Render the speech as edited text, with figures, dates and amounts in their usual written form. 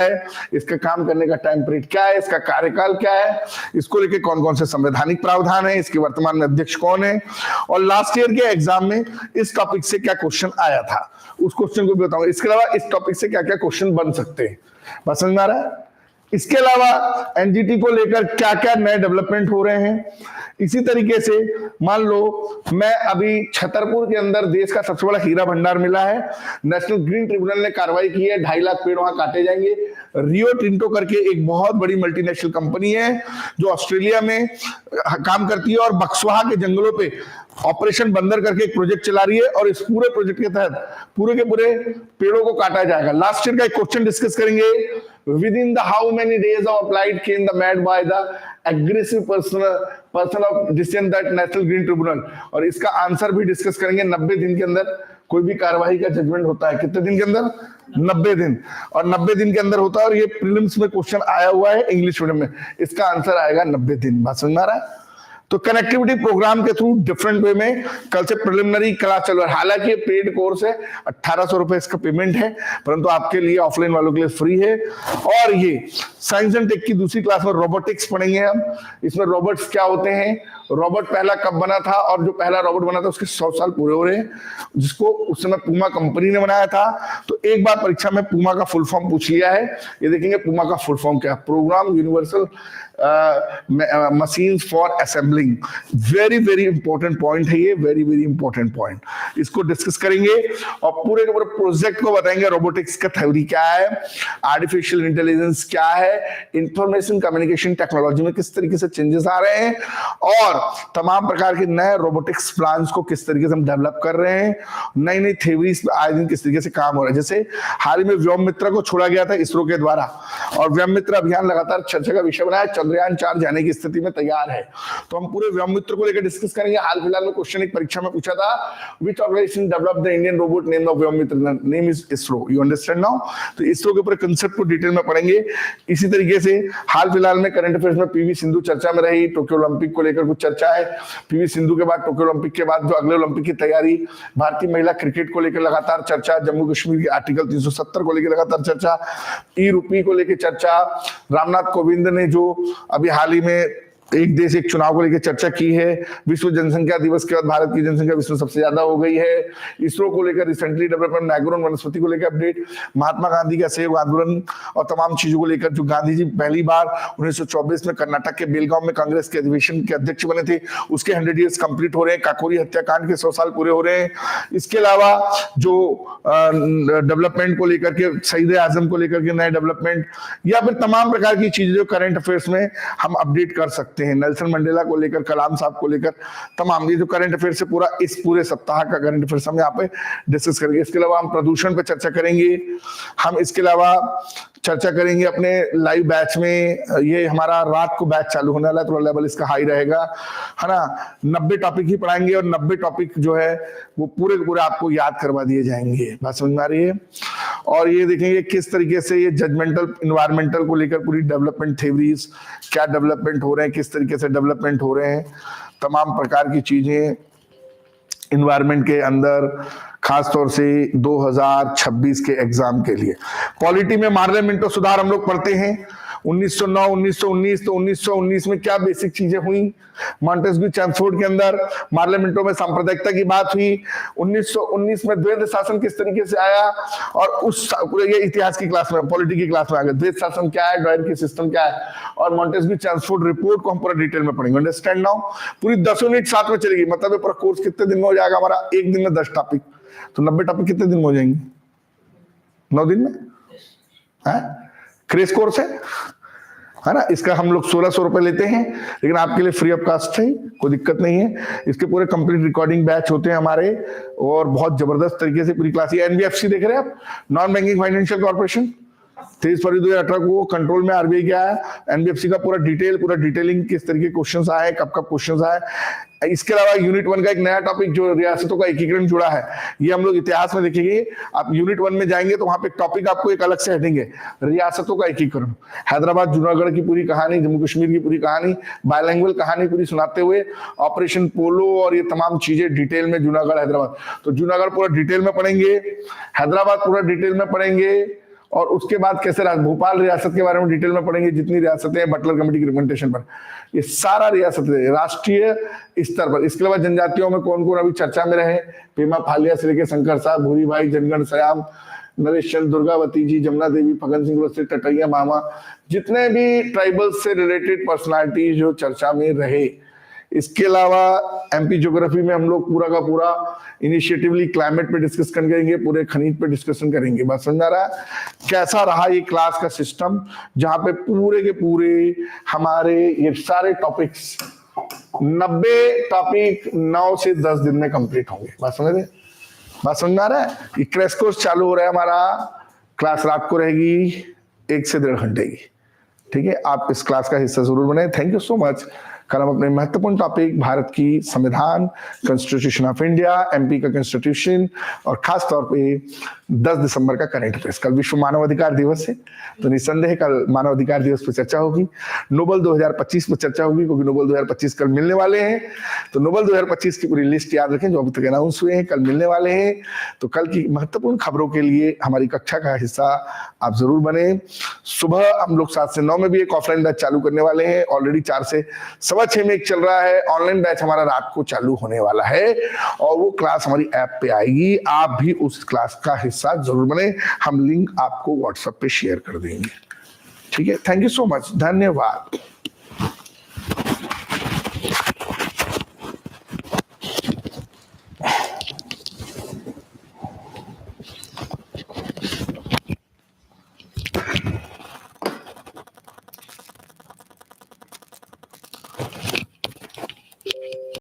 है, इसका काम करने का टाइम पीरियड क्या है, इसका कार्यकाल क्या है, इसको लेके कौन कौन से संवैधानिक प्रावधान है, इसके वर्तमान में अध्यक्ष कौन है, और लास्ट ईयर के एग्जाम में इस टॉपिक से क्या क्वेश्चन आया था उस क्वेश्चन को भी बताऊंगा। इसके अलावा इस टॉपिक से क्या क्या क्वेश्चन बन सकते हैं, बात समझ में आ रहा है। इसके अलावा एनजीटी को लेकर क्या क्या नए डेवलपमेंट हो रहे हैं। इसी तरीके से मान लो मैं अभी छतरपुर के अंदर देश का सबसे बड़ा हीरा भंडार मिला है, नेशनल ग्रीन ट्रिब्यूनल ने कार्रवाई की है, 2.5 लाख पेड़ वहां काटे जाएंगे। रियो टिंटो करके एक बहुत बड़ी मल्टीनेशनल कंपनी है जो ऑस्ट्रेलिया में काम करती है और बक्सवाहा के जंगलों पे ऑपरेशन बंदर करके एक प्रोजेक्ट चला रही है, और इस पूरे प्रोजेक्ट के तहत पूरे के पूरे पेड़ों को काटा जाएगा। लास्ट ईयर का एक क्वेश्चन डिस्कस करेंगे, within the how many days of applied came the made by the aggressive person of dissent that National Green Tribunal, और इसका आंसर भी डिस्कस करेंगे। 90 दिन के अंदर कोई भी कार्यवाही का जजमेंट होता है, कितने दिन के अंदर, 90 दिन, और 90 दिन के अंदर होता है, और ये प्रीलिम्स में क्वेश्चन आया हुआ है इंग्लिश मीडियम में, इसका आंसर आएगा 90 दिन। बात समझ में आ रहा है। तो कनेक्टिविटी प्रोग्राम के थ्रू डिफरेंट वे में कल से प्रिलिमिनरी क्लास चल रहा है, हालांकि पेड कोर्स है, 1800 रुपए इसका पेमेंट है, परंतु आपके लिए ऑफलाइन वालों के लिए फ्री है। और ये साइंस एंड टेक की दूसरी क्लास में रोबोटिक्स पढ़ेंगे हम। इसमें रोबोट्स क्या होते हैं, रोबोट पहला कब बना था, और जो पहला रोबोट बना था उसके 100 साल पूरे हो रहे हैं, जिसको उस समय पूमा कंपनी ने बनाया था। तो एक बार परीक्षा में पूमा का फुल फॉर्म पूछ लिया है, ये देखेंगे पूमा का फुल फॉर्म क्या है, programme universal machines for assembling. Very very important point है ये, वेरी वेरी इंपॉर्टेंट पॉइंट, इसको डिस्कस करेंगे और पूरे के पूरे प्रोजेक्ट को बताएंगे। रोबोटिक्स का थ्योरी क्या है, आर्टिफिशियल इंटेलिजेंस क्या है, इंफॉर्मेशन कम्युनिकेशन टेक्नोलॉजी में किस तरीके से चेंजेस आ रहे हैं, और तमाम प्रकार के नए रोबोटिक्स प्लान्स को किस तरीके से हम डेवलप कर रहे हैं, नई नई थ्योरीज पे आए दिन किस तरीके से काम हो रहा है। जैसे हाल ही में व्योम मित्र को छोड़ा गया था इसरो के द्वारा, और व्योम मित्र अभियान लगातार चर्चा का विषय बना है, चंद्रयान 4 जाने की स्थिति में तैयार है। तो हम पूरे व्योम मित्र को लेकर डिस्कस करेंगे। हाल फिलहाल में क्वेश्चन एक परीक्षा में पूछा था, which organisation developed the Indian robot name of Vyommitra, name is ISRO. You understand now. तो इसरो के पूरे कांसेप्ट को डिटेल में पढ़ेंगे। इसी तरीके से हाल फिलहाल में करंट अफेयर्स में पीवी सिंधु चर्चा में रही, टोक्यो ओलंपिक को लेकर कुछ चर्चा है। पीवी सिंधु के बाद टोक्यो ओलंपिक के बाद जो अगले ओलंपिक की तैयारी, भारतीय महिला क्रिकेट को लेकर लगातार चर्चा, जम्मू कश्मीर के आर्टिकल 370 को लेकर लगातार चर्चा, ई रूपी को लेकर चर्चा, रामनाथ कोविंद ने जो अभी हाल ही में एक देश एक चुनाव को लेकर चर्चा की है, विश्व जनसंख्या दिवस के बाद भारत की जनसंख्या विश्व में सबसे ज्यादा हो गई है, इसरो को लेकर रिसेंटली डेवलपमेंट, नागौर वनस्पति को लेकर अपडेट, महात्मा गांधी का सहयोग आंदोलन और तमाम चीजों को लेकर, जो गांधी जी पहली बार 1924 में कर्नाटक के बेलगांव में कांग्रेस के अधिवेशन के अध्यक्ष बने थे, उसके 100 ईयर्स कंप्लीट हो रहे हैं, काकोरी हत्याकांड के 100 साल पूरे हो रहे हैं। इसके अलावा जो डेवलपमेंट को लेकर के, शहीद आजम को लेकर के नए डेवलपमेंट, या फिर तमाम प्रकार की चीजें जो करंट अफेयर्स में हम अपडेट कर सकते हैं, नेल्सन मंडेला को लेकर, कलाम साहब को लेकर, तमाम ये जो करंट अफेयर से पूरा इस पूरे सप्ताह का करंट अफेयर्स हम यहाँ पे डिस्कस करेंगे। इसके अलावा हम प्रदूषण पे चर्चा करेंगे। हम इसके अलावा चर्चा करेंगे अपने लाइव बैच में, ये हमारा रात को बैच चालू होने वाला है, थोड़ा लेवल इसका हाई रहेगा, है ना। 90 टॉपिक ही पढ़ाएंगे और 90 टॉपिक जो है वो पूरे के पूरे आपको याद करवा दिए जाएंगे। बात समझ में आ रही है। और ये देखेंगे किस तरीके से ये जजमेंटल इन्वायरमेंटल को लेकर पूरी डेवलपमेंट थ्योरीज, क्या डेवलपमेंट हो रहे हैं, किस तरीके से डेवलपमेंट हो रहे हैं, तमाम प्रकार की चीजें इन्वायरमेंट के अंदर, खासतौर से 2026 के एग्जाम के लिए। पॉलिटी में मार्ले मिंटो सुधार हम लोग पढ़ते हैं, 1909, 1919। तो 1919 में क्या बेसिक चीजें हुई, मॉन्टेस्क्यू चैम्सफोर्ड के अंदर मार्ले मिंटो में सांप्रदायिकता की बात हुई। 1919 में द्वैध शासन किस तरीके से आया, और उस ये इतिहास की क्लास में, पॉलिटी की क्लास में आ गया, द्वैध शासन क्या है, डॉयर की सिस्टम क्या है, और मॉन्टेस्क्यू चैम्सफोर्ड रिपोर्ट को हम पूरा डिटेल में पढ़ेंगे। Understand now. पूरी 10 यूनिट साथ में चलेगी, मतलब ये पूरा कोर्स कितने दिन में हो जाएगा हमारा, एक दिन में 10 टॉपिक, तो 90 टॉपिक कितने दिन में हो जाएंगे, 9 दिन में है। क्रेश कोर्स है ना। इसका हम लोग 1600 रुपए लेते हैं, लेकिन आपके लिए फ्री ऑफ कास्ट है, कोई दिक्कत नहीं है। इसके पूरे कंप्लीट रिकॉर्डिंग बैच होते हैं हमारे, और बहुत जबरदस्त तरीके से पूरी क्लास। एनबीएफसी देख रहे हैं आप, नॉन बैंकिंग फाइनेंशियल कॉर्पोरेशन, 23 फरवरी 2018 को कंट्रोल में आरबीआई क्या है, एनबीएफसी का पूरा डिटेलिंग, किस तरीके के क्वेश्चंस आए, कब कब क्वेश्चंस आए। इसके अलावा यूनिट 1 का एक नया टॉपिक जो रियासतों का एकीकरण जुड़ा है, ये हम लोग इतिहास में देखेंगे। आप यूनिट 1 में जाएंगे तो वहां पे टॉपिक आपको एक अलग से हेडिंग है, रियासतों का एकीकरण, हैदराबाद जूनागढ़ की पूरी कहानी, जम्मू कश्मीर की पूरी कहानी, बायलैंग्वेज कहानी पूरी सुनाते हुए, ऑपरेशन पोलो और ये तमाम चीजें डिटेल में, जूनागढ़ हैदराबाद। तो जूनागढ़ पूरा डिटेल में पढ़ेंगे, हैदराबाद पूरा डिटेल में पढ़ेंगे, और उसके बाद कैसे भोपाल रियासत के बारे में डिटेल में पढ़ेंगे, जितनी रियासतें हैं बटलर कमेटी की रिकमेंडेशन पर, ये सारा रियासत राष्ट्रीय स्तर पर। इसके अलावा जनजातियों में कौन कौन अभी चर्चा में रहे, पेमा फालिया से लेके शंकर साहब, भूरी भाई, जनगण सयाम, नरेश चंद्र, दुर्गावती जी, जमुना देवी, फगन सिंह से टटैया मामा, जितने भी ट्राइबल्स से रिलेटेड पर्सनालिटी जो चर्चा में रहे। इसके अलावा एमपी ज्योग्राफी में हम लोग पूरा का पूरा इनिशिएटिवली क्लाइमेट पे डिस्कस करेंगे, पूरे खनिज पे डिस्कशन करेंगे। बात समझ आ रहा है? कैसा रहा ये क्लास का सिस्टम, जहां पे पूरे के पूरे हमारे ये सारे टॉपिक्स 90 टॉपिक 9 से 10 दिन में कंप्लीट होंगे। बात समझ रहे? बात समझ में आ रहा है? ये क्रैश कोर्स चालू हो रहा है हमारा, क्लास रात को रहेगी 1 से 1.5 घंटे की। ठीक है, आप इस क्लास का हिस्सा जरूर बने। Thank you so much. कल हम अपने महत्वपूर्ण टॉपिक भारत की संविधान, कॉन्स्टिट्यूशन ऑफ इंडिया, एमपी का कॉन्स्टिट्यूशन और खास तौर पे 10 दिसंबर का करंट अफेयर्स। कल विश्व मानव अधिकार दिवस है, तो निस्संदेह कल मानव अधिकार दिवस पर चर्चा होगी। नोबल 2025 पर चर्चा होगी, क्योंकि नोबल 2025 कल मिलने वाले हैं। तो नोबल 2025 की पूरी लिस्ट याद रखें, जो अभी तक अनाउंस हुए हैं, कल मिलने वाले हैं। तो कल की महत्वपूर्ण खबरों के लिए हमारी कक्षा का हिस्सा आप जरूर बने। सुबह हम लोग 7 से 9 में भी एक ऑफलाइन बैच चालू करने वाले हैं। ऑलरेडी 4 से 6:15 में एक चल रहा है। ऑनलाइन बैच हमारा रात को चालू होने वाला है और वो क्लास हमारी ऐप पे आएगी। आप भी उस क्लास का हिस्सा जरूर बने। हम लिंक आपको व्हाट्सएप पे शेयर कर देंगे। ठीक है, थैंक यू सो मच, धन्यवाद।